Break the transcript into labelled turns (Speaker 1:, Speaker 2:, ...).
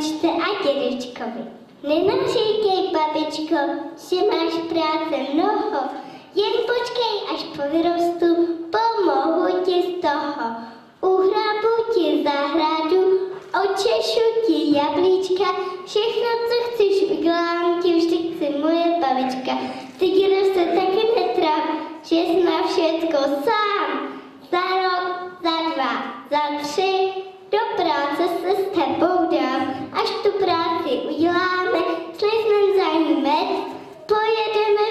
Speaker 1: babičce a dědečkovi. Nenaříkej, babičko, že máš práce mnoho, jen počkej, až povyrostu, pomohu ti z toho. Uhrabu ti zahradu, očešu ti jablíčka, všechno, co chceš, udělám ti, vždy chci moje babička. Ty dědo se taky netrav, že jsi na všetko sám. Za rok, za 2, za 3, do práce se s tebou dám. Až tu práci uděláme, sliznem za ní med, pojedeme